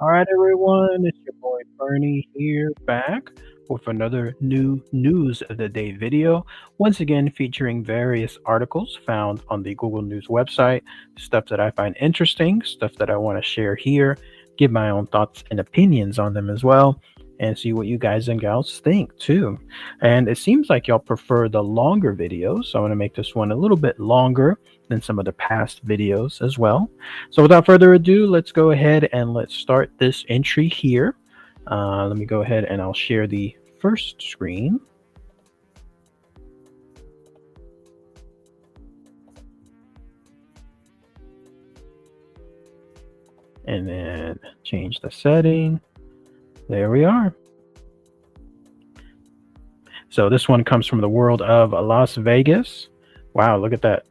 All right, everyone, it's your boy Bernie here back with another new news of the day video. Once again, featuring various articles found on the Google News website, stuff that I find interesting, stuff that I want to share here, give my own thoughts and opinions on them as well, and see what you guys and gals think too. And it seems like y'all prefer the longer videos, so I want to make this one a little bit longer than some of the past videos as well. So without further ado, let's go ahead and let's start this entry here. Let me go ahead and I'll share the first screen. And then change the setting. There we are. So this one comes from the world of Las Vegas. Wow, look at that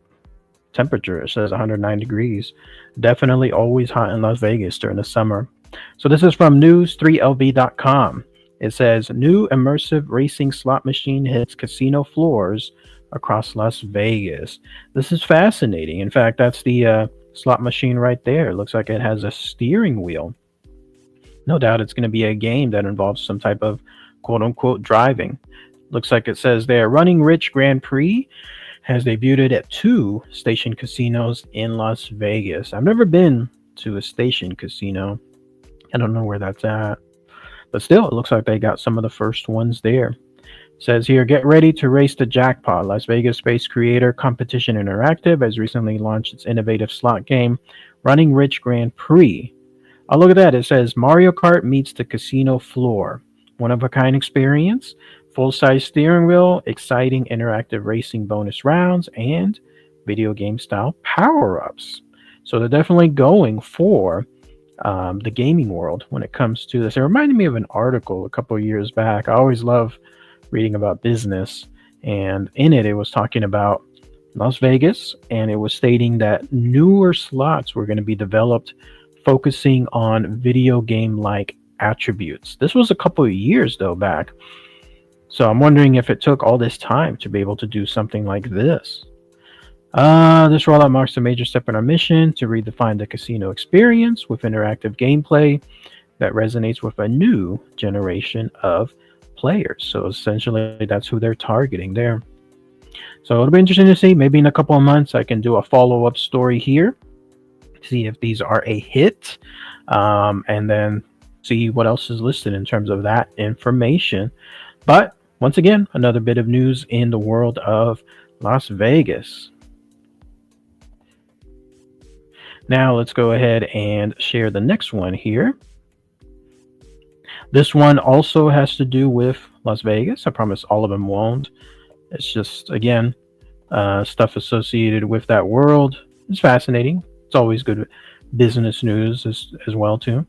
temperature. It says 109 degrees. Definitely always hot in Las Vegas during the summer. So this is from news3lv.com. It says new immersive racing slot machine hits casino floors across Las Vegas. This is fascinating. In fact, that's the slot machine right there. It looks like it has a steering wheel. No doubt it's going to be a game that involves some type of quote unquote driving. Looks like it says there, Running Rich Grand Prix has debuted at 2 station casinos in Las Vegas. I've never been to a station casino. I don't know where that's at. But still, it looks like they got some of the first ones there. It says here, get ready to race the jackpot. Las Vegas-based creator Competition Interactive has recently launched its innovative slot game, Running Rich Grand Prix. Oh, look at that. It says Mario Kart meets the casino floor. One-of-a-kind experience. Full-size steering wheel, exciting interactive racing bonus rounds, and video game style power-ups. So they're definitely going for the gaming world when it comes to this. It reminded me of an article a couple of years back. I always love reading about business, and in it was talking about Las Vegas, and it was stating that newer slots were going to be developed focusing on video game-like attributes. This was a couple of years though back. So I'm wondering if it took all this time to be able to do something like this. This rollout marks a major step in our mission to redefine the casino experience with interactive gameplay that resonates with a new generation of players. So essentially, that's who they're targeting there. So it'll be interesting to see. Maybe in a couple of months, I can do a follow-up story here, see if these are a hit, and then see what else is listed in terms of that information. But once again, another bit of news in the world of Las Vegas. Now let's go ahead and share the next one here. This one also has to do with Las Vegas. I promise all of them won't. It's just, again, stuff associated with that world. It's fascinating. It's always good business news as well, too.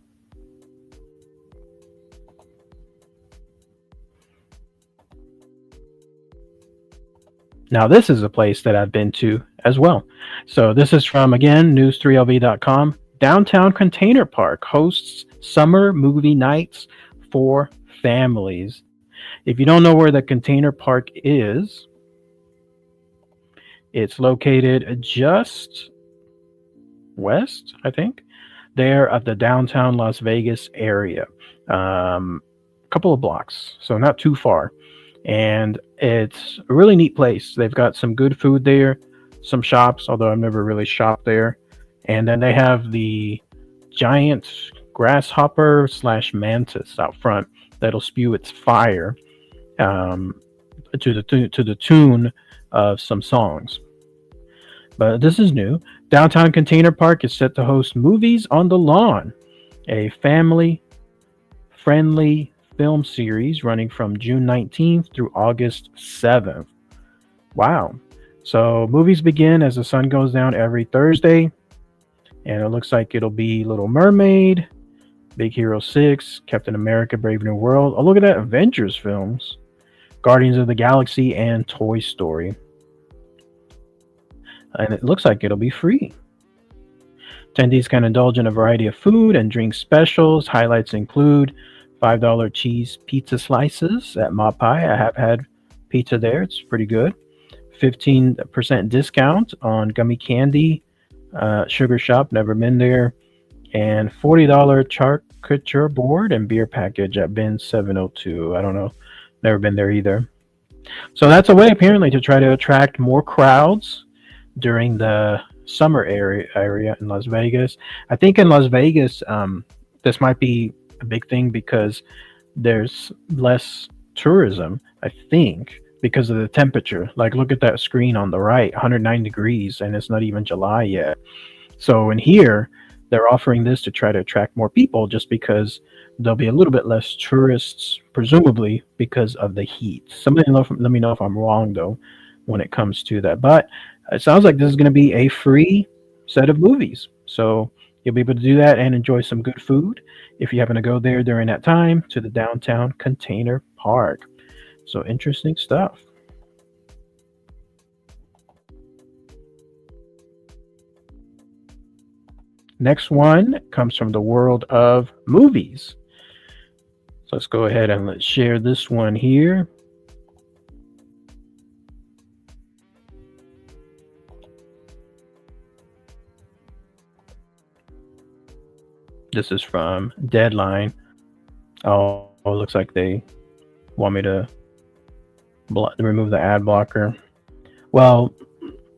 Now, this is a place that I've been to as well. So this is from, again, news3lv.com. Downtown Container Park hosts summer movie nights for families. If you don't know where the Container Park is, it's located just west, I think, there of the downtown Las Vegas area. A couple of blocks, so not too far. And it's a really neat place. They've got some good food there, some shops, although I've never really shopped there. And then they have the giant grasshopper / mantis out front that'll spew its fire to the tune of some songs. But this is new. Downtown Container Park is set to host Movies on the Lawn, a family-friendly film series running from June 19th through August 7th. Wow. So movies begin as the sun goes down every Thursday. And it looks like it'll be Little Mermaid, Big Hero 6, Captain America, Brave New World. Oh, look at that. Avengers films. Guardians of the Galaxy and Toy Story. And it looks like it'll be free. Attendees can indulge in a variety of food and drink specials. Highlights include $5 cheese pizza slices at Mapai. I have had pizza there. It's pretty good. 15% discount on gummy candy. Sugar Shop, never been there. and $40 charcuterie board and beer package at bin 702. I don't know, never been there either. So that's a way apparently to try to attract more crowds during the summer area in Las Vegas. I think in Las Vegas, this might be a big thing because there's less tourism. I think because of the temperature. Like look at that screen on the right, 109 degrees, and it's not even July yet. So in here, they're offering this to try to attract more people just because there'll be a little bit less tourists, presumably because of the heat. Let me know if I'm wrong though when it comes to that. But it sounds like this is going to be a free set of movies. So you'll be able to do that and enjoy some good food if you happen to go there during that time to the downtown container park. So interesting stuff. Next one comes from the world of movies. So let's go ahead and let's share this one here. This is from Deadline. Oh, it looks like they want me to remove the ad blocker. Well,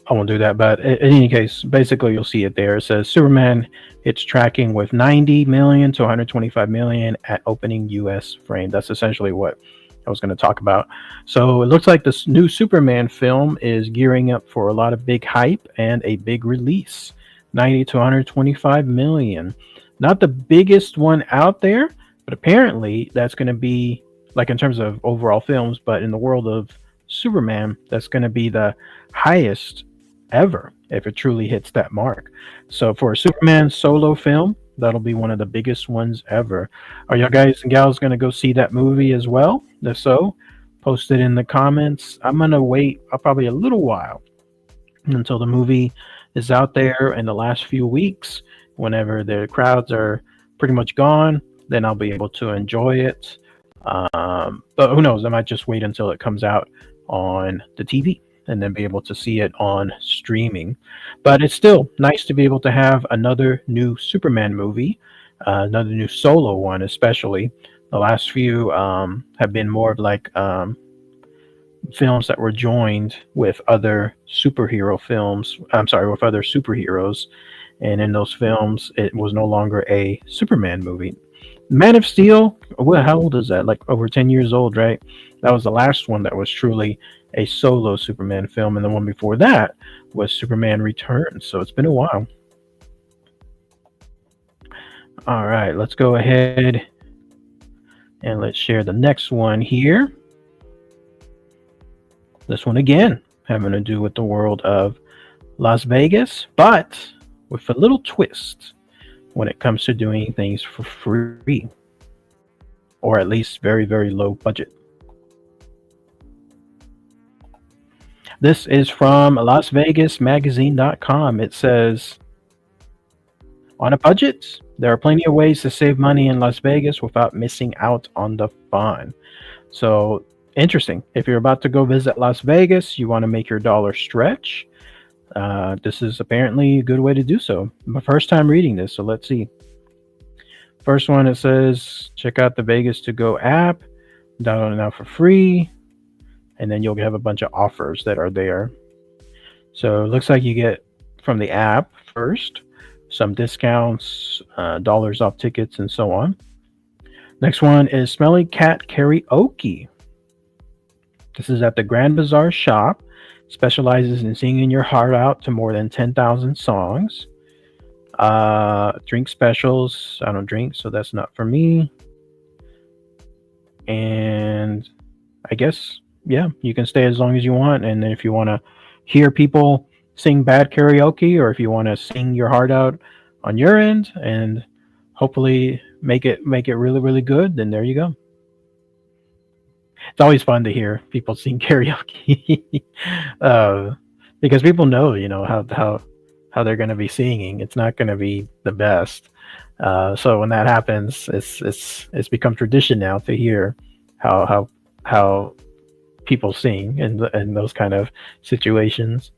I won't do that, but in any case, basically you'll see it there. It says Superman, it's tracking with 90 million to 125 million at opening US frame. That's essentially what I was going to talk about. So it looks like this new Superman film is gearing up for a lot of big hype and a big release. 90 to 125 million. Not the biggest one out there, but apparently that's going to be, like in terms of overall films, but in the world of Superman, that's going to be the highest ever if it truly hits that mark. So for a Superman solo film, that'll be one of the biggest ones ever. Are y'all guys and gals going to go see that movie as well? If so, post it in the comments. I'm going to wait probably a little while until the movie is out there in the last few weeks. Whenever the crowds are pretty much gone, then I'll be able to enjoy it. But who knows? I might just wait until it comes out on the TV and then be able to see it on streaming. But it's still nice to be able to have another new Superman movie, another new solo one, especially. The last few have been more of like films that were joined with other superhero films. I'm sorry, with other superheroes. And in those films, it was no longer a Superman movie. Man of Steel, how old is that? Like over 10 years old, right? That was the last one that was truly a solo Superman film. And the one before that was Superman Returns. So it's been a while. All right, let's go ahead and let's share the next one here. This one again, having to do with the world of Las Vegas, but with a little twist when it comes to doing things for free, or at least very, very low budget. This is from LasVegasMagazine.com. It says, on a budget, there are plenty of ways to save money in Las Vegas without missing out on the fun. So interesting. If you're about to go visit Las Vegas, you want to make your dollar stretch. This is apparently a good way to do so. My first time reading this, so let's see. First one, it says, check out the Vegas to Go app, download it now for free, and then you'll have a bunch of offers that are there. So it looks like you get from the app first, some discounts, dollars off tickets, and so on. Next one is Smelly Cat Karaoke. This is at the Grand Bazaar shop. Specializes in singing your heart out to more than 10,000 songs. Drink specials. I don't drink, so that's not for me. And I guess, yeah, you can stay as long as you want. And if you want to hear people sing bad karaoke, or if you want to sing your heart out on your end and hopefully make it really, really good, then there you go. It's always fun to hear people sing karaoke because people know, how they're going to be singing. It's not going to be the best. So when that happens, it's become tradition now to hear how people sing in those kind of situations.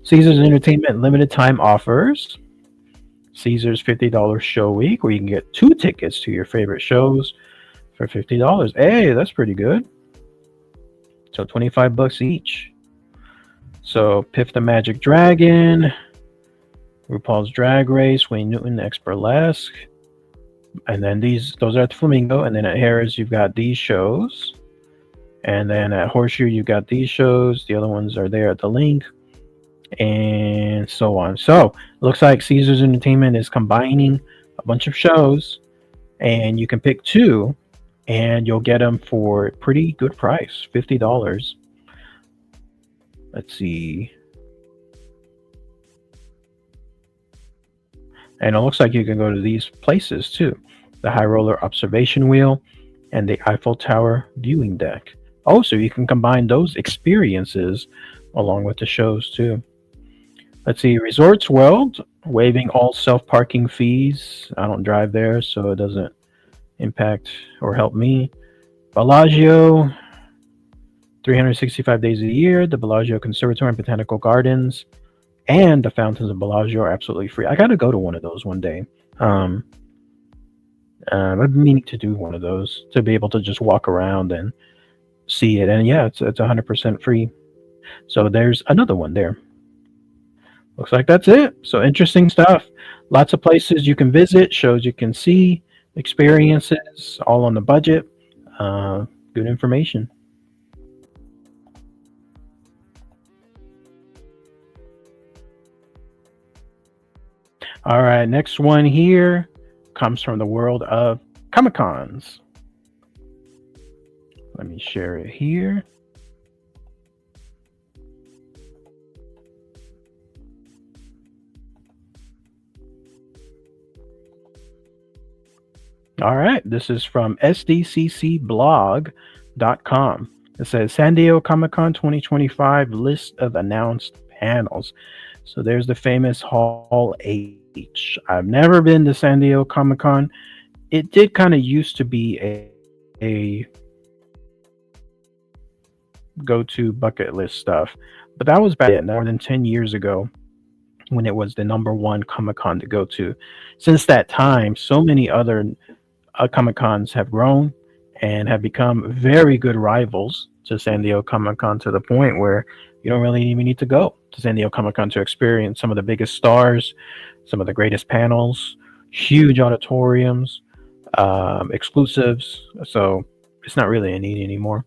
Caesars Entertainment limited time offers. Caesars $50 show week, where you can get 2 tickets to your favorite shows for $50. Hey, that's pretty good. So $25 each. So Piff the Magic Dragon, RuPaul's Drag Race, Wayne Newton X Burlesque, and then those are at the Flamingo. And then at Harris, you've got these shows, and then at Horseshoe, you've got these shows. The other ones are there at the link, and so on. So looks like Caesars Entertainment is combining a bunch of shows, and you can pick 2, and you'll get them for a pretty good price, $50. Let's see. And it looks like you can go to these places too. The High Roller Observation Wheel and the Eiffel Tower Viewing Deck. Oh, so you can combine those experiences along with the shows too. Let's see. Resorts World, waiving all self-parking fees. I don't drive there, so it doesn't impact or help me. Bellagio, 365 days a year. The Bellagio Conservatory and Botanical Gardens and the Fountains of Bellagio are absolutely free. I got to go to one of those one day. I've been meaning to do one of those to be able to just walk around and see it. And yeah, it's 100% free. So there's another one there. Looks like that's it. So interesting stuff. Lots of places you can visit, shows you can see, experiences, all on the budget. Good information. All right, next one here comes from the world of Comic Cons. Let me share it here. All right, this is from sdccblog.com. It says San Diego Comic Con 2025 list of announced panels. So there's the famous Hall H. I've never been to San Diego Comic Con. It did kind of used to be a go-to bucket list stuff, but that was back more than 10 years ago when it was the number one Comic Con to go to. Since that time, so many other Comic Cons have grown and have become very good rivals to San Diego Comic Con, to the point where you don't really even need to go to San Diego Comic Con to experience some of the biggest stars, some of the greatest panels, huge auditoriums, exclusives. So it's not really a need anymore.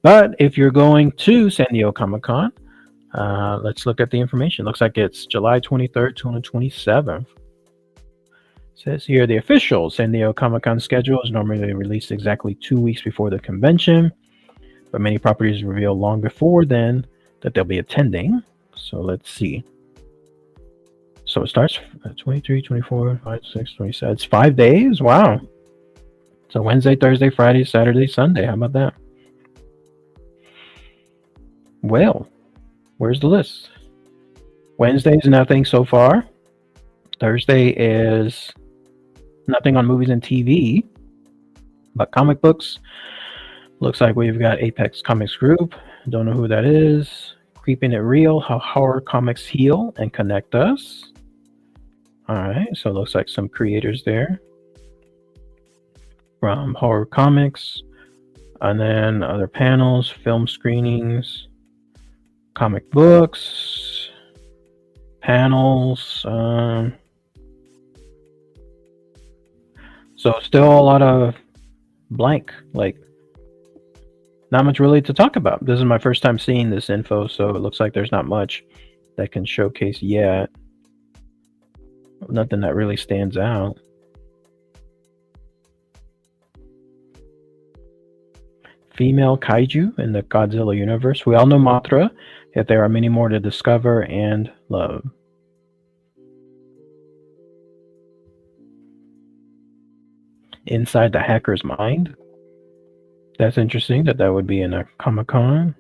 But if you're going to San Diego Comic Con, let's look at the information. Looks like it's July 23rd to the 27th. Says here the official San Diego Comic Con schedule is normally released exactly 2 weeks before the convention, but many properties reveal long before then that they'll be attending. So let's see. So it starts 23, 24, 5, 6, 27. It's 5 days. Wow. So Wednesday, Thursday, Friday, Saturday, Sunday. How about that? Well, where's the list? Wednesday is nothing so far. Thursday is nothing on movies and TV, but comic books. Looks like we've got Apex Comics Group. Don't know who that is. Keeping It Real, How Horror Comics Heal and Connect Us. All right, so it looks like some creators there from horror comics. And then other panels, film screenings, comic books, panels. So still a lot of blank, like not much really to talk about. This is my first time seeing this info, so it looks like there's not much that can showcase yet. Nothing that really stands out. Female kaiju in the Godzilla universe. We all know Mothra, yet there are many more to discover and love. Inside the Hacker's Mind. That's interesting that would be in a Comic-Con.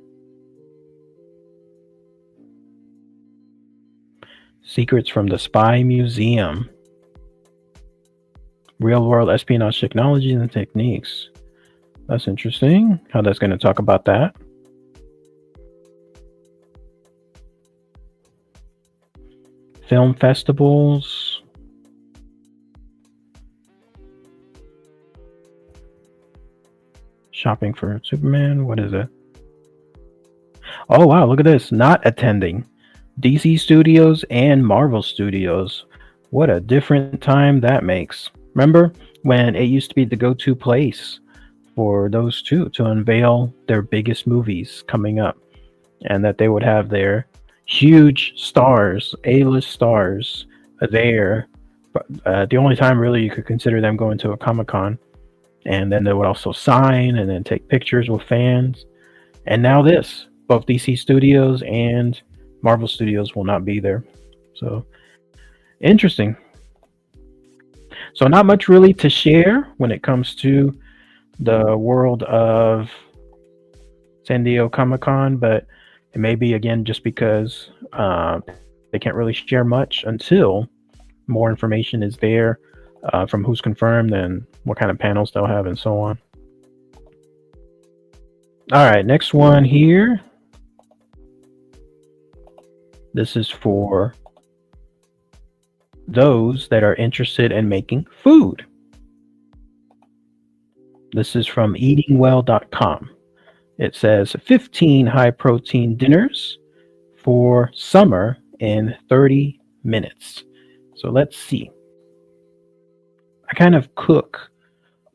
Secrets from the Spy Museum. Real-world espionage technologies and techniques. That's interesting, how that's going to talk about that. Film festivals. Shopping for Superman. What is it? Oh, wow. Look at this. Not attending DC Studios and Marvel Studios. What a different time that makes. Remember when it used to be the go to place for those two to unveil their biggest movies coming up, and that they would have their huge stars, A-list stars, there. But the only time really you could consider them going to a Comic Con, and then they would also sign and then take pictures with fans. And now this, both DC Studios and Marvel Studios will not be there. So interesting. So not much really to share when it comes to the world of San Diego Comic Con, but it may be again just because they can't really share much until more information is there from who's confirmed and what kind of panels they'll have and so on. All right, next one here. This is for those that are interested in making food. This is from eatingwell.com. It says 15 high protein dinners for summer in 30 minutes. So let's see. I kind of cook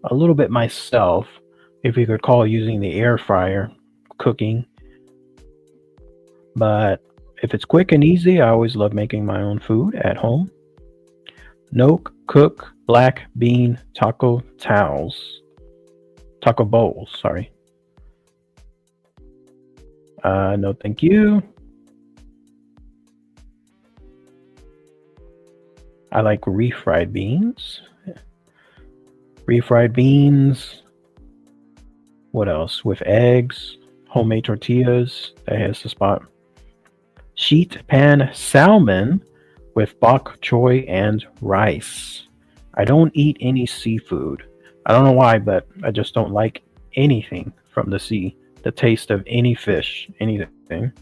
a little bit myself, if you could call using the air fryer cooking. But if it's quick and easy, I always love making my own food at home. No cook black bean taco bowls, sorry. No thank you. I like refried beans. Refried beans. What else? With eggs, homemade tortillas. That has the spot. Sheet pan salmon with bok choy and rice. I don't eat any seafood. I don't know why, but I just don't like anything from the sea. The taste of any fish, anything.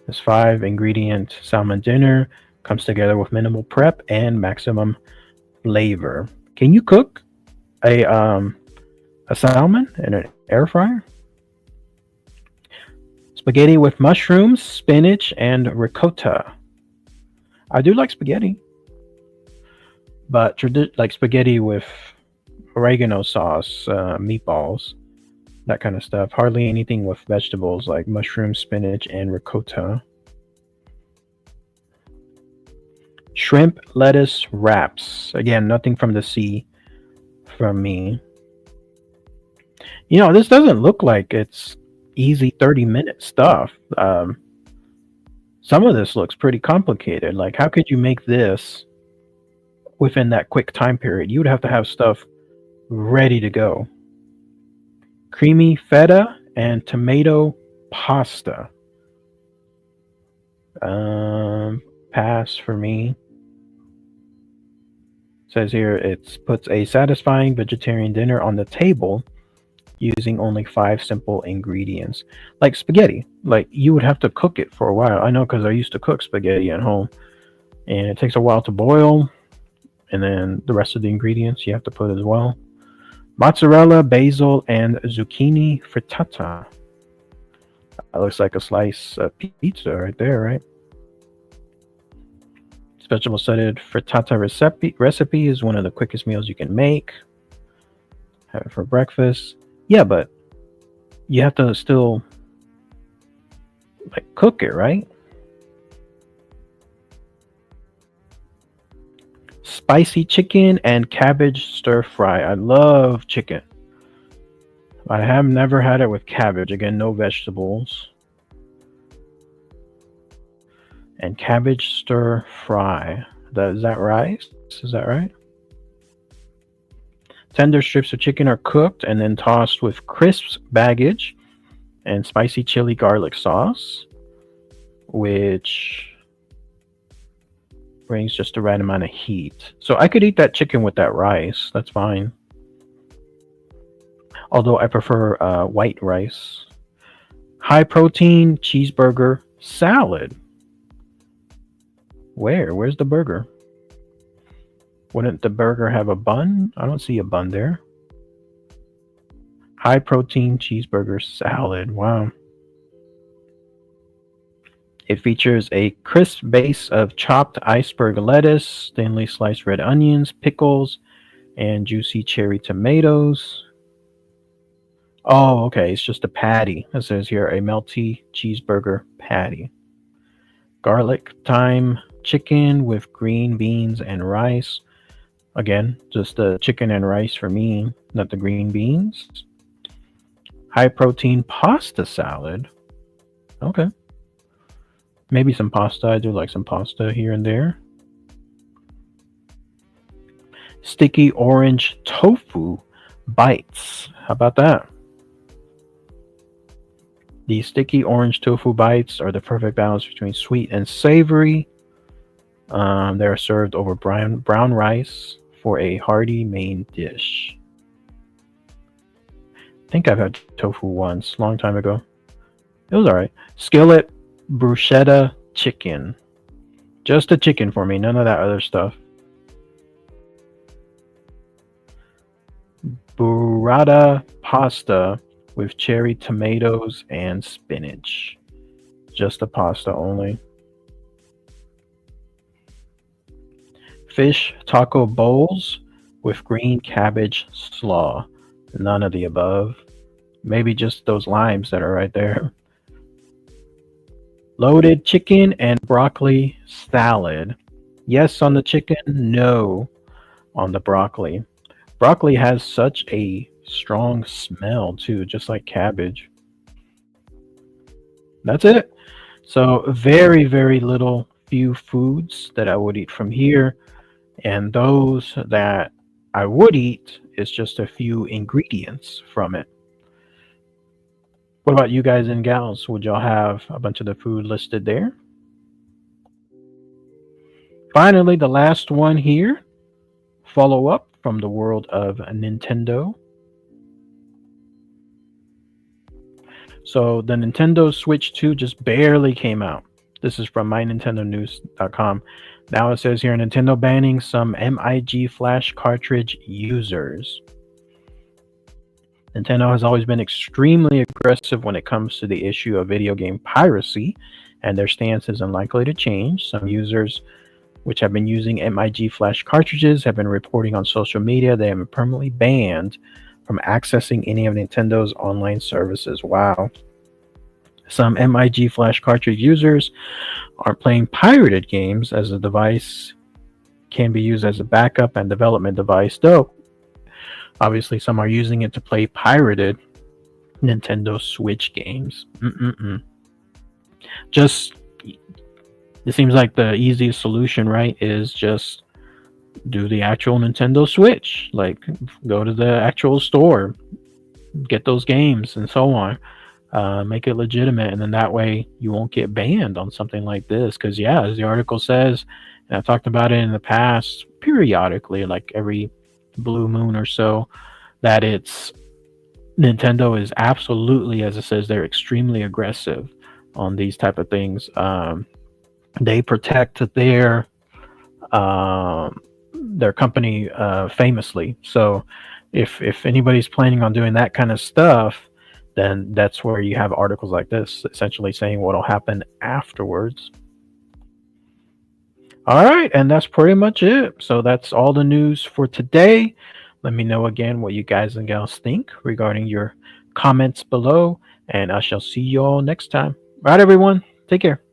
This 5-ingredient salmon dinner comes together with minimal prep and maximum flavor. Can you cook a salmon in an air fryer? Spaghetti with mushrooms, spinach, and ricotta. I do like spaghetti, but like spaghetti with oregano sauce, meatballs, that kind of stuff. Hardly anything with vegetables like mushrooms, spinach, and ricotta. Shrimp lettuce wraps. Again, nothing from the sea from me. You know, this doesn't look like it's easy 30-minute stuff. Some of this looks pretty complicated. Like, how could you make this within that quick time period? You would have to have stuff ready to go. Creamy feta and tomato pasta. Pass for me. Says here it puts a satisfying vegetarian dinner on the table using only 5 simple ingredients. Like spaghetti. Like, you would have to cook it for a while. I know, because I used to cook spaghetti at home, and it takes a while to boil, and then the rest of the ingredients you have to put as well. Mozzarella, basil, and zucchini frittata. That looks like a slice of pizza right there, right? Vegetable studded frittata recipe is one of the quickest meals you can make. Have it for breakfast. Yeah, but you have to still like cook it, right? Spicy chicken and cabbage stir fry. I love chicken. I have never had it with cabbage. Again, no vegetables. And cabbage stir fry. Is that rice? Is that right? Tender strips of chicken are cooked and then tossed with crisp baggage and spicy chili garlic sauce, which brings just the right amount of heat. So I could eat that chicken with that rice. That's fine. Although I prefer white rice. High protein cheeseburger salad. Where's the burger? Wouldn't the burger have a bun? I don't see a bun there. High protein cheeseburger salad. Wow. It features a crisp base of chopped iceberg lettuce, thinly sliced red onions, pickles, and juicy cherry tomatoes. Oh, okay. It's just a patty. It says here a melty cheeseburger patty. Garlic thyme chicken with green beans and rice. Again, just the chicken and rice for me, not the green beans. High protein pasta salad. Okay. Maybe some pasta. I do like some pasta here and there. Sticky orange tofu bites. How about that? The sticky orange tofu bites are the perfect balance between sweet and savory. They are served over brown rice for a hearty main dish. I think I've had tofu once, long time ago. It was alright. Skillet bruschetta chicken. Just the chicken for me, none of that other stuff. Burrata pasta with cherry tomatoes and spinach. Just the pasta only. Fish taco bowls with green cabbage slaw. None of the above. Maybe just those limes that are right there. Loaded chicken and broccoli salad. Yes on the chicken, no on the broccoli. Broccoli has such a strong smell too, just like cabbage. That's it. So very, very little few foods that I would eat from here. And those that I would eat is just a few ingredients from it. What about you guys and gals? Would y'all have a bunch of the food listed there? Finally, the last one here, follow up from the world of Nintendo. So the Nintendo Switch 2 just barely came out. This is from mynintendonews.com. Now it says here Nintendo banning some MIG flash cartridge users. Nintendo has always been extremely aggressive when it comes to the issue of video game piracy, and their stance is unlikely to change. Some users which have been using MIG flash cartridges have been reporting on social media they have been permanently banned from accessing any of Nintendo's online services. Wow. Some MIG flash cartridge users are playing pirated games as the device can be used as a backup and development device, though obviously some are using it to play pirated Nintendo Switch games. Just, it seems like the easiest solution, right, is just do the actual Nintendo Switch. Like, go to the actual store, get those games, and so on. Make it legitimate, and then that way you won't get banned on something like this. Because, yeah, as the article says, and I've talked about it in the past, periodically, like every blue moon or so, that it's Nintendo is absolutely, as it says, they're extremely aggressive on these type of things. They protect their company famously. So if anybody's planning on doing that kind of stuff, then that's where you have articles like this essentially saying what'll happen afterwards. All right, and that's pretty much it. So that's all the news for today. Let me know again what you guys and gals think regarding your comments below, and I shall see you all next time. All right, everyone, take care.